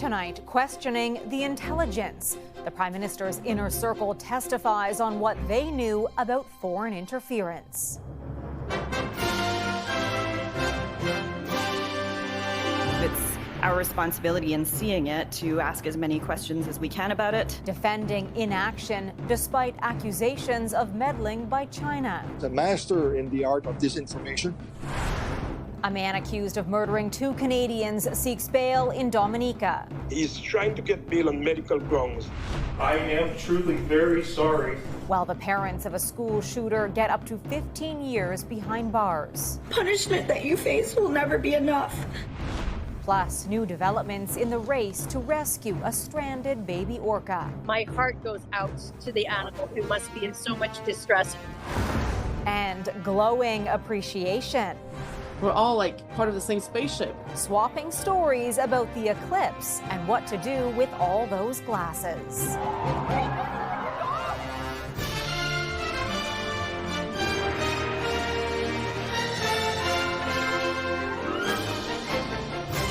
Tonight, questioning the intelligence. The Prime Minister's inner circle testifies on what they knew about foreign interference. It's our responsibility in seeing it to ask as many questions as we can about it. Defending inaction despite accusations of meddling by China. The master in the art of disinformation. A man accused of murdering 2 Canadians seeks bail in Dominica. He's trying to get bail on medical grounds. I am truly very sorry. While the parents of a school shooter get up to 15 years behind bars. Punishment that you face will never be enough. Plus, new developments in the race to rescue a stranded baby orca. My heart goes out to the animal who must be in so much distress. And glowing appreciation. We're all like part of the same spaceship. Swapping stories about the eclipse and what to do with all those glasses.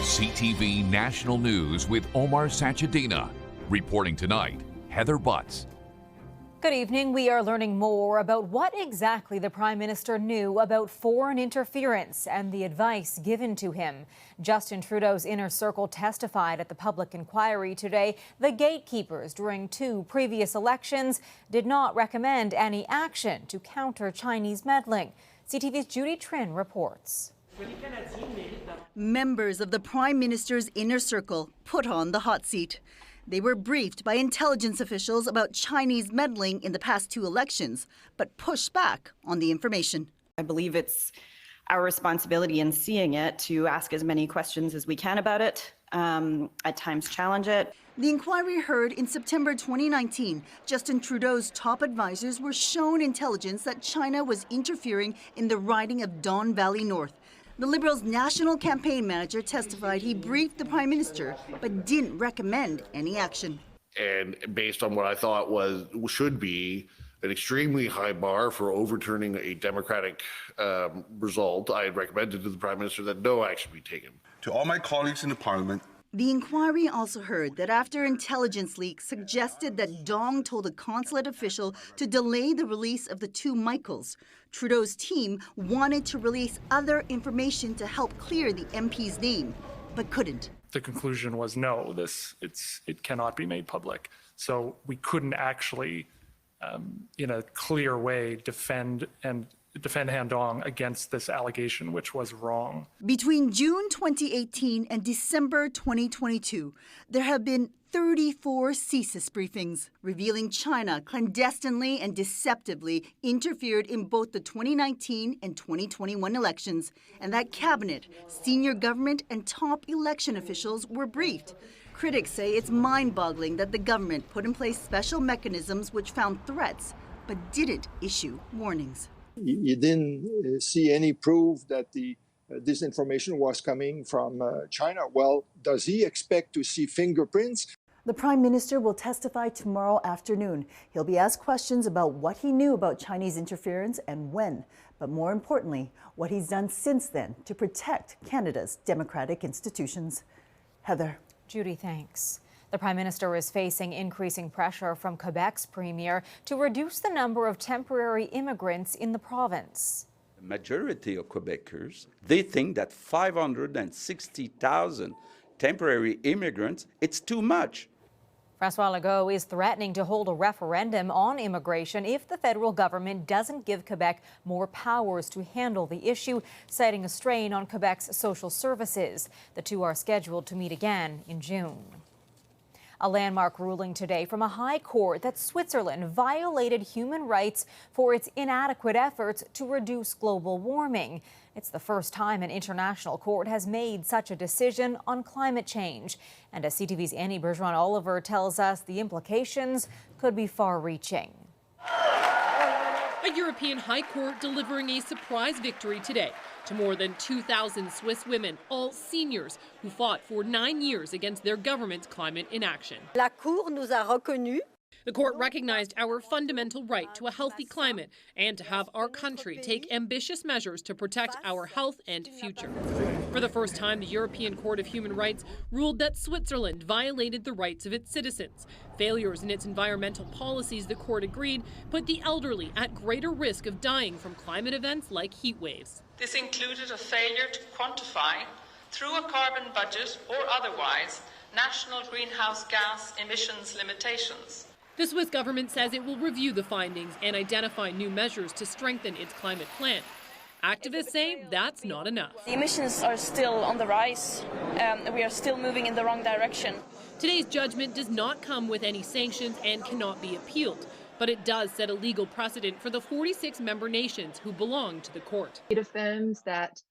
CTV National News with Omar Sachedina. Reporting tonight, Heather Butts. Good evening. We are learning more about what exactly the Prime Minister knew about foreign interference and the advice given to him. Justin Trudeau's inner circle testified at the public inquiry today. The gatekeepers during 2 previous elections did not recommend any action to counter Chinese meddling. CTV's Judy Trin reports. Members of the Prime Minister's inner circle put on the hot seat. They were briefed by intelligence officials about Chinese meddling in the past 2 elections, but pushed back on the information. I believe it's our responsibility in seeing it to ask as many questions as we can about it, at times challenge it. The inquiry heard in September 2019, Justin Trudeau's top advisors were shown intelligence that China was interfering in the riding of Don Valley North. The Liberals' national campaign manager testified he briefed the Prime Minister but didn't recommend any action. And based on what I thought should be an extremely high bar for overturning a democratic result, I had recommended to the Prime Minister that no action be taken. To all my colleagues in the Parliament, the inquiry also heard that after intelligence leaks suggested that Dong told a consulate official to delay the release of the 2 Michaels, Trudeau's team wanted to release other information to help clear the MP's name, but couldn't. The conclusion was no, it cannot be made public. So we couldn't actually, in a clear way, defend Han Dong against this allegation, which was wrong. Between June 2018 and December 2022, there have been 34 CSIS briefings revealing China clandestinely and deceptively interfered in both the 2019 and 2021 elections, and that cabinet, senior government, and top election officials were briefed. Critics say it's mind-boggling that the government put in place special mechanisms which found threats but didn't issue warnings. You didn't see any proof that this information was coming from China. Well, does he expect to see fingerprints? The Prime Minister will testify tomorrow afternoon. He'll be asked questions about what he knew about Chinese interference and when, but more importantly, what he's done since then to protect Canada's democratic institutions. Heather. Judy, thanks. The Prime Minister is facing increasing pressure from Quebec's Premier to reduce the number of temporary immigrants in the province. The majority of Quebecers, they think that 560,000 temporary immigrants, it's too much. François Legault is threatening to hold a referendum on immigration if the federal government doesn't give Quebec more powers to handle the issue, citing a strain on Quebec's social services. The 2 are scheduled to meet again in June. A landmark ruling today from a high court that Switzerland violated human rights for its inadequate efforts to reduce global warming. It's the first time an international court has made such a decision on climate change. And as CTV's Annie Bergeron-Oliver tells us, the implications could be far-reaching. A European High Court delivering a surprise victory today to more than 2,000 Swiss women, all seniors, who fought for 9 years against their government's climate inaction. La Cour nous a reconnus. The court recognized our fundamental right to a healthy climate and to have our country take ambitious measures to protect our health and future. For the first time, the European Court of Human Rights ruled that Switzerland violated the rights of its citizens. Failures in its environmental policies, the court agreed, put the elderly at greater risk of dying from climate events like heat waves. This included a failure to quantify, through a carbon budget or otherwise, national greenhouse gas emissions limitations. The Swiss government says it will review the findings and identify new measures to strengthen its climate plan. Activists say that's not enough. The emissions are still on the rise. We are still moving in the wrong direction. Today's judgment does not come with any sanctions and cannot be appealed, but it does set a legal precedent for the 46 member nations who belong to the court. It affirms that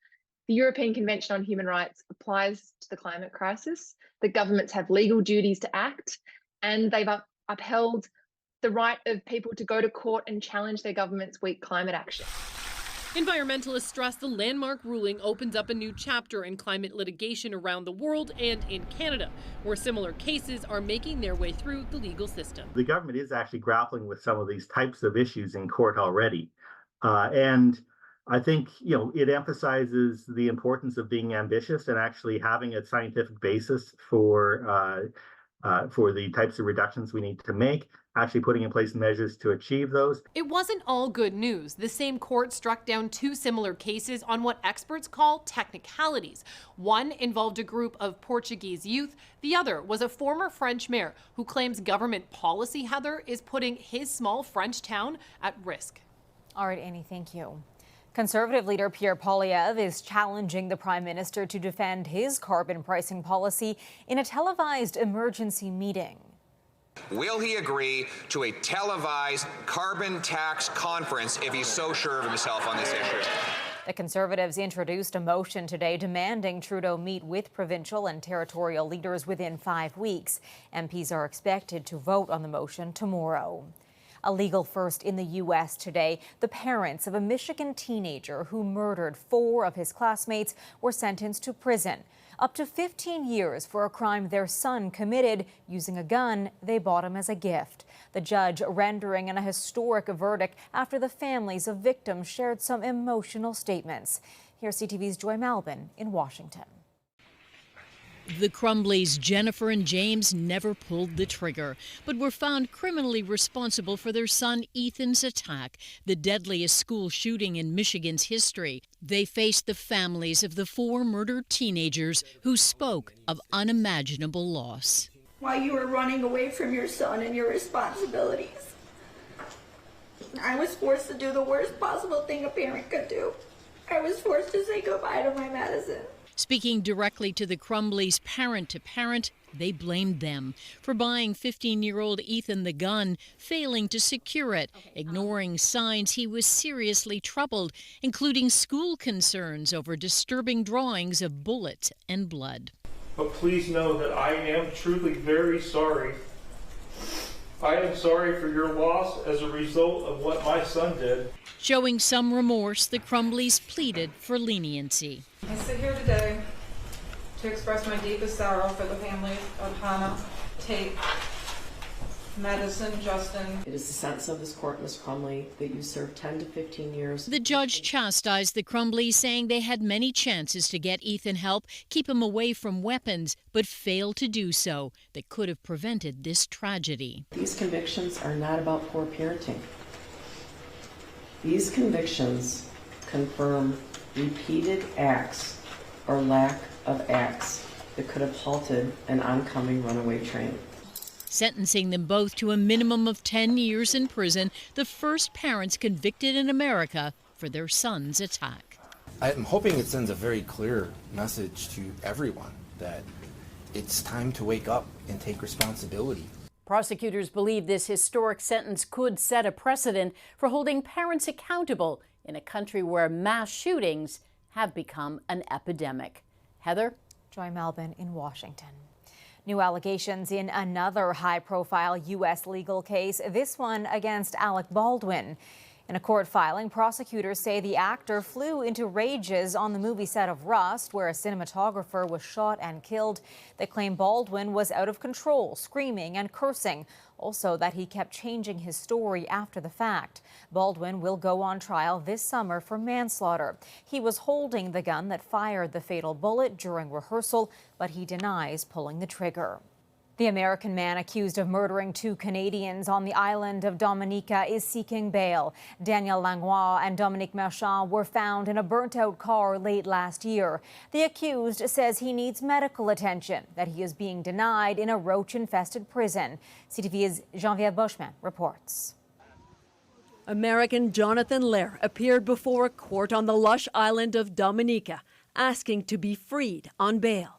the European Convention on Human Rights applies to the climate crisis, that governments have legal duties to act, and they've upheld the right of people to go to court and challenge their government's weak climate action. Environmentalists stress the landmark ruling opens up a new chapter in climate litigation around the world and in Canada, where similar cases are making their way through the legal system. The government is actually grappling with some of these types of issues in court already. And I think, it emphasizes the importance of being ambitious and actually having a scientific basis for the types of reductions we need to make, actually putting in place measures to achieve those. It wasn't all good news. The same court struck down two similar cases on what experts call technicalities. One involved a group of Portuguese youth. The other was a former French mayor who claims government policy, Heather, is putting his small French town at risk. All right, Annie, thank you. Conservative leader Pierre Poilievre is challenging the Prime Minister to defend his carbon pricing policy in a televised emergency meeting. Will he agree to a televised carbon tax conference if he's so sure of himself on this issue? The Conservatives introduced a motion today demanding Trudeau meet with provincial and territorial leaders within 5 weeks. MPs are expected to vote on the motion tomorrow. A legal first in the U.S. today. The parents of a Michigan teenager who murdered 4 of his classmates were sentenced to prison. Up to 15 years for a crime their son committed using a gun they bought him as a gift. The judge rendering a historic verdict after the families of victims shared some emotional statements. Here's CTV's Joy Malbin in Washington. The Crumbleys, Jennifer and James, never pulled the trigger, but were found criminally responsible for their son Ethan's attack, the deadliest school shooting in Michigan's history. They faced the families of the 4 murdered teenagers who spoke of unimaginable loss. While you were running away from your son and your responsibilities, I was forced to do the worst possible thing a parent could do. I was forced to say goodbye to my Madison. Speaking directly to the Crumbleys parent to parent, they blamed them for buying 15-year-old Ethan the gun, failing to secure it, ignoring signs he was seriously troubled, including school concerns over disturbing drawings of bullets and blood. But please know that I am truly very sorry. I am sorry for your loss as a result of what my son did. Showing some remorse, the Crumbleys pleaded for leniency. I sit here today to express my deepest sorrow for the family of Hannah, Tate, Madison, Justin. It is the sentence of this court, Ms. Crumbley, that you serve 10 to 15 years. The judge chastised the Crumbleys, saying they had many chances to get Ethan help, keep him away from weapons, but failed to do so. That could have prevented this tragedy. These convictions are not about poor parenting. These convictions confirm repeated acts or lack of acts that could have halted an oncoming runaway train. Sentencing them both to a minimum of 10 years in prison, the first parents convicted in America for their son's attack. I'm hoping it sends a very clear message to everyone that it's time to wake up and take responsibility. Prosecutors believe this historic sentence could set a precedent for holding parents accountable in a country where mass shootings have become an epidemic. Heather? Joy Malbin in Washington. New allegations in another high-profile U.S. legal case, this one against Alec Baldwin. In a court filing, prosecutors say the actor flew into rages on the movie set of Rust, where a cinematographer was shot and killed. They claim Baldwin was out of control, screaming and cursing. Also, that he kept changing his story after the fact. Baldwin will go on trial this summer for manslaughter. He was holding the gun that fired the fatal bullet during rehearsal, but he denies pulling the trigger. The American man accused of murdering 2 Canadians on the island of Dominica is seeking bail. Daniel Langlois and Dominique Marchand were found in a burnt-out car late last year. The accused says he needs medical attention, that he is being denied in a roach-infested prison. CTV's Geneviève Bushman reports. American Jonathan Lair appeared before a court on the lush island of Dominica, asking to be freed on bail.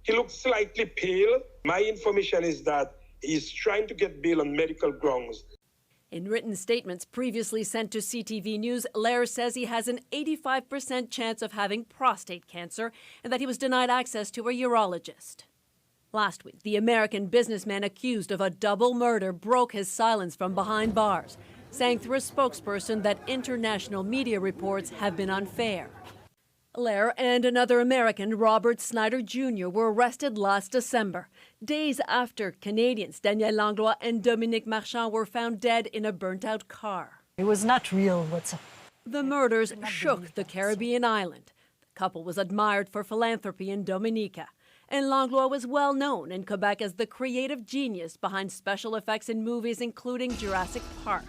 He looks slightly pale. My information is that he's trying to get bail on medical grounds. In written statements previously sent to CTV News, Lair says he has an 85% chance of having prostate cancer and that he was denied access to a urologist. Last week, the American businessman accused of a double murder broke his silence from behind bars, saying through a spokesperson that international media reports have been unfair. Lair and another American, Robert Snyder Jr., were arrested last December, days after Canadians Daniel Langlois and Dominique Marchand were found dead in a burnt-out car. It was not real whatsoever. The murders shook the Caribbean island. The couple was admired for philanthropy in Dominica, and Langlois was well known in Quebec as the creative genius behind special effects in movies including Jurassic Park.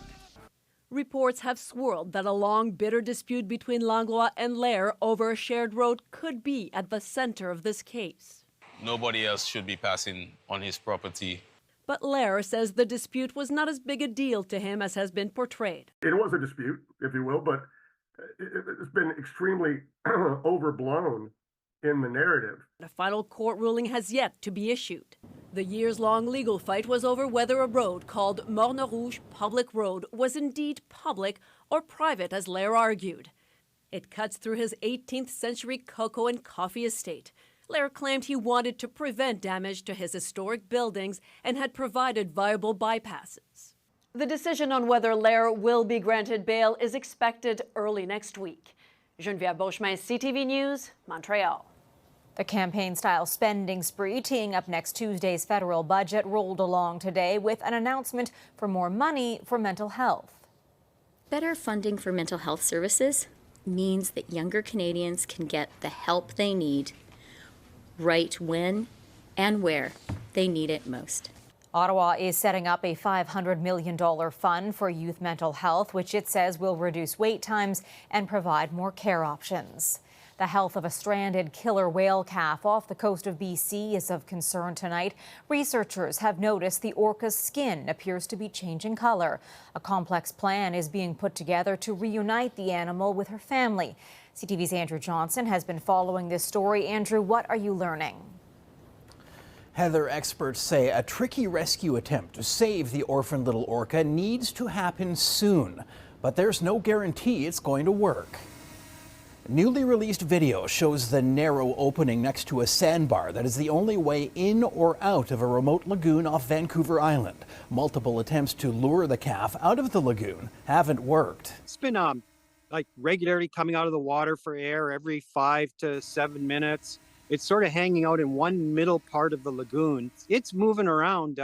Reports have swirled that a long, bitter dispute between Langlois and Lair over a shared road could be at the center of this case. Nobody else should be passing on his property. But Lair says the dispute was not as big a deal to him as has been portrayed. It was a dispute, if you will, but it's been extremely overblown in the narrative. A final court ruling has yet to be issued. The years-long legal fight was over whether a road called Morne Rouge Public Road was indeed public or private, as Lair argued. It cuts through his 18th century cocoa and coffee estate. Lair claimed he wanted to prevent damage to his historic buildings and had provided viable bypasses. The decision on whether Lair will be granted bail is expected early next week. Geneviève Beauchemin, CTV News, Montreal. The campaign-style spending spree teeing up next Tuesday's federal budget rolled along today with an announcement for more money for mental health. Better funding for mental health services means that younger Canadians can get the help they need right when and where they need it most. Ottawa is setting up a $500 million fund for youth mental health, which it says will reduce wait times and provide more care options. The health of a stranded killer whale calf off the coast of BC is of concern tonight. Researchers have noticed the orca's skin appears to be changing color. A complex plan is being put together to reunite the animal with her family. CTV's Andrew Johnson has been following this story. Andrew, what are you learning? Heather, experts say a tricky rescue attempt to save the orphaned little orca needs to happen soon, but there's no guarantee it's going to work. Newly released video shows the narrow opening next to a sandbar that is the only way in or out of a remote lagoon off Vancouver Island. Multiple attempts to lure the calf out of the lagoon haven't worked. It's been like regularly coming out of the water for air every 5 to 7 minutes. It's sort of hanging out in one middle part of the lagoon. It's moving around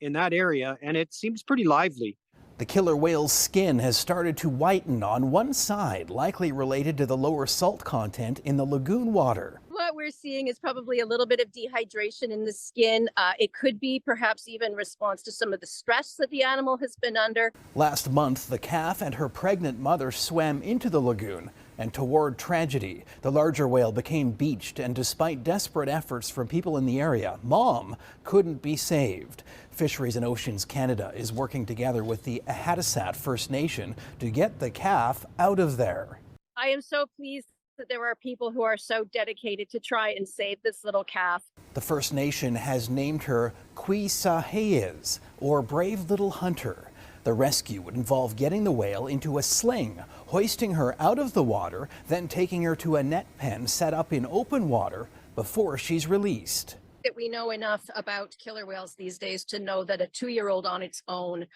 in that area, and it seems pretty lively. The killer whale's skin has started to whiten on one side, likely related to the lower salt content in the lagoon water. What we're seeing is probably a little bit of dehydration in the skin. It could be perhaps even response to some of the stress that the animal has been under. Last month, the calf and her pregnant mother swam into the lagoon, and toward tragedy, the larger whale became beached, and despite desperate efforts from people in the area, Mom couldn't be saved. Fisheries and Oceans Canada is working together with the Hadasat First Nation to get the calf out of there. I am so pleased that there are people who are so dedicated to try and save this little calf. The First Nation has named her Quisahayes, or Brave Little Hunter. The rescue would involve getting the whale into a sling, hoisting her out of the water, then taking her to a net pen set up in open water before she's released. that we know enough about killer whales these days to know that a 2-year-old on its own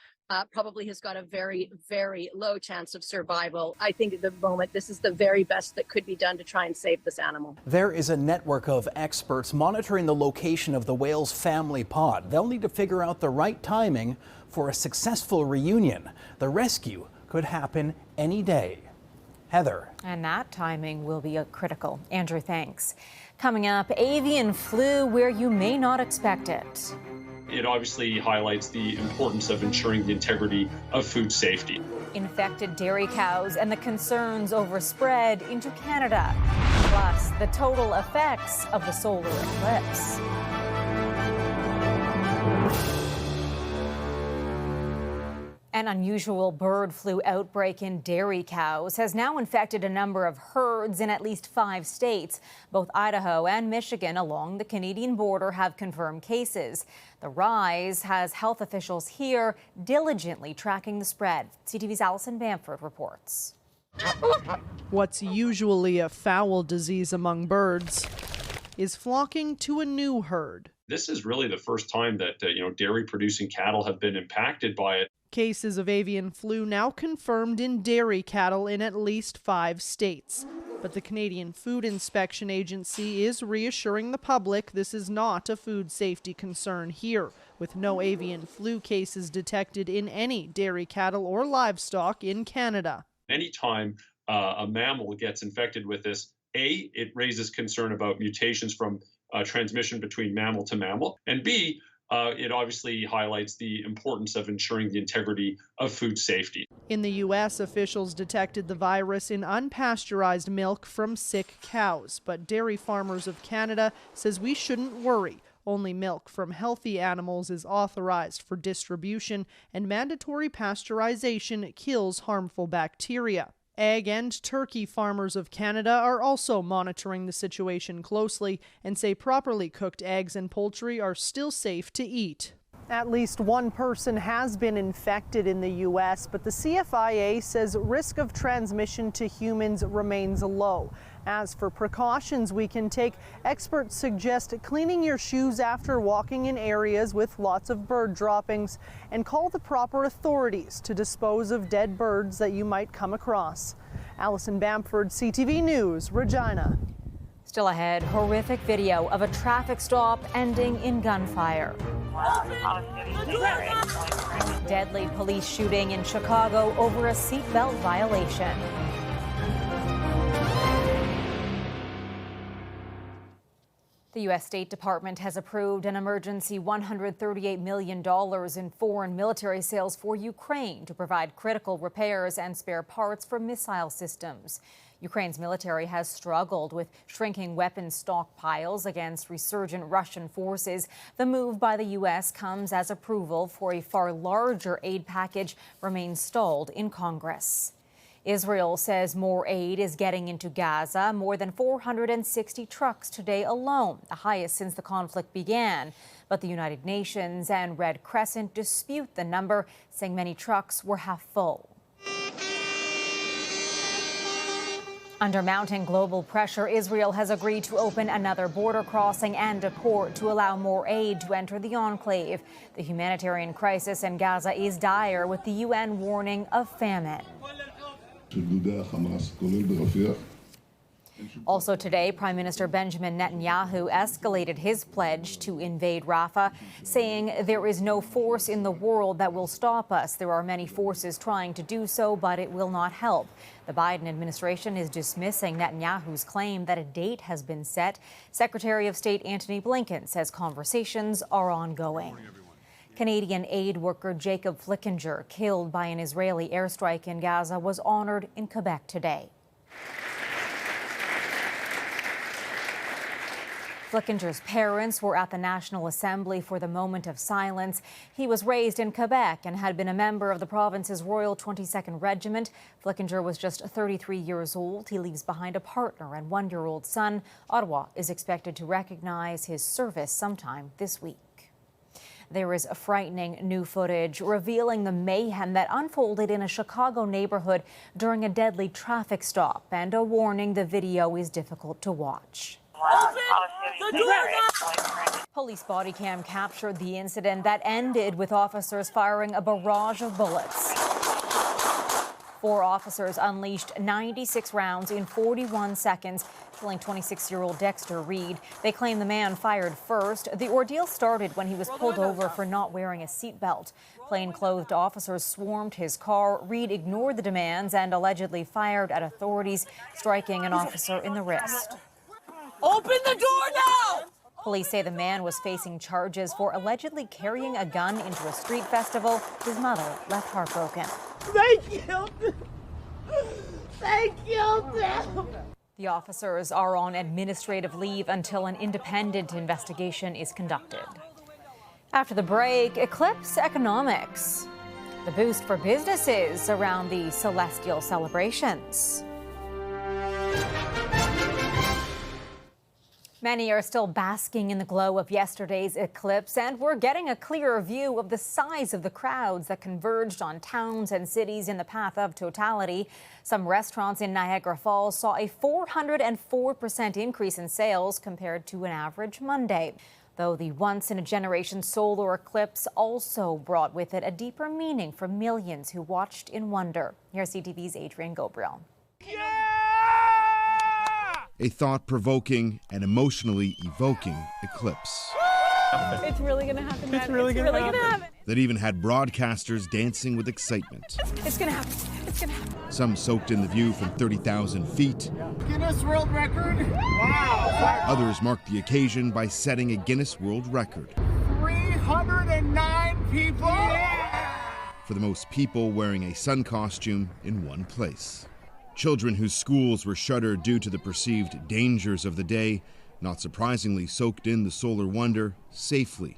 probably has got a very, very low chance of survival. I think at the moment, this is the very best that could be done to try and save this animal. There is a network of experts monitoring the location of the whale's family pod. They'll need to figure out the right timing for a successful reunion. The rescue could happen any day. Heather. And that timing will be critical. Andrew, thanks. Coming up, avian flu where you may not expect it. It obviously highlights the importance of ensuring the integrity of food safety. Infected dairy cows and the concerns over spread into Canada. Plus, the total effects of the solar eclipse. An unusual bird flu outbreak in dairy cows has now infected a number of herds in at least 5 states. Both Idaho and Michigan along the Canadian border have confirmed cases. The rise has health officials here diligently tracking the spread. CTV's Alison Bamford reports. What's usually a foul disease among birds is flocking to a new herd. This is really the first time that dairy-producing cattle have been impacted by it. Cases of avian flu now confirmed in dairy cattle in at least 5 states. But the Canadian Food Inspection Agency is reassuring the public this is not a food safety concern here, with no avian flu cases detected in any dairy cattle or livestock in Canada. Anytime a mammal gets infected with this, A, it raises concern about mutations from transmission between mammal to mammal, and B, it obviously highlights the importance of ensuring the integrity of food safety. In the U.S., officials detected the virus in unpasteurized milk from sick cows, but Dairy Farmers of Canada says we shouldn't worry. Only milk from healthy animals is authorized for distribution, and mandatory pasteurization kills harmful bacteria. Egg and turkey farmers of Canada are also monitoring the situation closely and say properly cooked eggs and poultry are still safe to eat. At least one person has been infected in the U.S., but the CFIA says risk of transmission to humans remains low. As for precautions we can take, experts suggest cleaning your shoes after walking in areas with lots of bird droppings and call the proper authorities to dispose of dead birds that you might come across. Alison Bamford, CTV News, Regina. Still ahead, horrific video of a traffic stop ending in gunfire. Deadly police shooting in Chicago over a seatbelt violation. The U.S. State Department has approved an emergency $138 million in foreign military sales for Ukraine to provide critical repairs and spare parts for missile systems. Ukraine's military has struggled with shrinking weapons stockpiles against resurgent Russian forces. The move by the U.S. comes as approval for a far larger aid package remains stalled in Congress. Israel says more aid is getting into Gaza, more than 460 trucks today alone, the highest since the conflict began. But the United Nations and Red Crescent dispute the number, saying many trucks were half full. Under mounting global pressure, Israel has agreed to open another border crossing and a port to allow more aid to enter the enclave. The humanitarian crisis in Gaza is dire, with the UN warning of famine. Also today, Prime Minister Benjamin Netanyahu escalated his pledge to invade Rafah, saying there is no force in the world that will stop us. There are many forces trying to do so, but it will not help. The Biden administration is dismissing Netanyahu's claim that a date has been set. Secretary of State Antony Blinken says conversations are ongoing. Canadian aid worker Jacob Flickinger, killed by an Israeli airstrike in Gaza, was honored in Quebec today. Flickinger's parents were at the National Assembly for the moment of silence. He was raised in Quebec and had been a member of the province's Royal 22nd Regiment. Flickinger was just 33 years old. He leaves behind a partner and one-year-old son. Ottawa is expected to recognize his service sometime this week. There is a frightening new footage revealing the mayhem that unfolded in a Chicago neighborhood during a deadly traffic stop, and a warning: the video is difficult to watch. Police body cam captured the incident that ended with officers firing a barrage of bullets. 4 officers unleashed 96 rounds in 41 seconds, killing 26-year-old Dexter Reed. They claim the man fired first. The ordeal started when he was pulled over for not wearing a seatbelt. Plainclothed officers swarmed his car. Reed ignored the demands and allegedly fired at authorities, striking an officer in the wrist. Open the door now! Police say the man was facing charges for allegedly carrying a gun into a street festival. His mother left heartbroken. They killed him! They killed him! The officers are on administrative leave until an independent investigation is conducted. After the break, Eclipse economics. The boost for businesses around the celestial celebrations. Many are still basking in the glow of yesterday's eclipse, and we're getting a clearer view of the size of the crowds that converged on towns and cities in the path of totality. Some restaurants in Niagara Falls saw a 404% increase in sales compared to an average Monday. Though the once-in-a-generation solar eclipse also brought with it a deeper meaning for millions who watched in wonder. Here's CTV's Adrian Gobriel. A thought-provoking and emotionally evoking eclipse. It's really going to happen, man. It's really gonna happen. That even had broadcasters dancing with excitement. It's going to happen. It's going to happen. Some soaked in the view from 30,000 feet. Guinness World Record? Wow. Others marked the occasion by setting a Guinness World Record. 309 people? For the most people wearing a sun costume in one place. Children whose schools were shuttered due to the perceived dangers of the day, not surprisingly soaked in the solar wonder safely,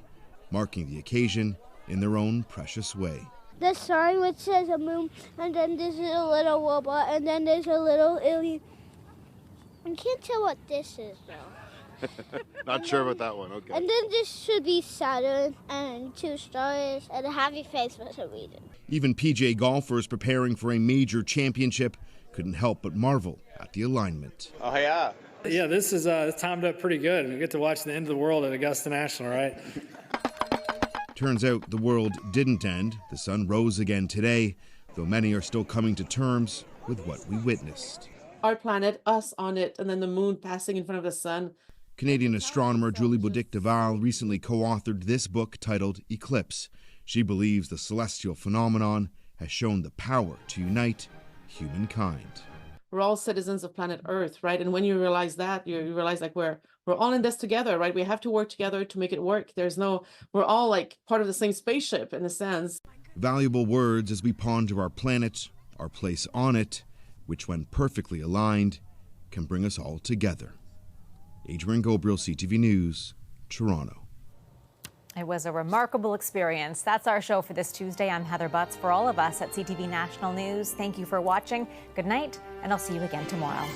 marking the occasion in their own precious way. The sign which says a moon, and then there's a little robot, and then there's a little alien. I can't tell what this is, though. Not sure about that one, okay. And then this should be Saturn, and 2 stars, and a happy face for some reason. Even PJ golfers preparing for a major championship couldn't help but marvel at the alignment. Oh, yeah. Yeah, this is timed up pretty good. We get to watch the end of the world at Augusta National, right? Turns out the world didn't end. The sun rose again today, though many are still coming to terms with what we witnessed. Our planet, us on it, and then the moon passing in front of the sun. Canadian astronomer Julie Boudic-Duval recently co-authored this book titled Eclipse. She believes the celestial phenomenon has shown the power to unite humankind. We're all citizens of planet Earth, right? And when you realize that, you realize like we're all in this together, right? We have to work together to make it work. We're all like part of the same spaceship in a sense. Valuable words as we ponder our planet, our place on it, which when perfectly aligned, can bring us all together. Adrian Gobriel, CTV News, Toronto. It was a remarkable experience. That's our show for this Tuesday. I'm Heather Butts. For all of us at CTV National News, thank you for watching. Good night, and I'll see you again tomorrow.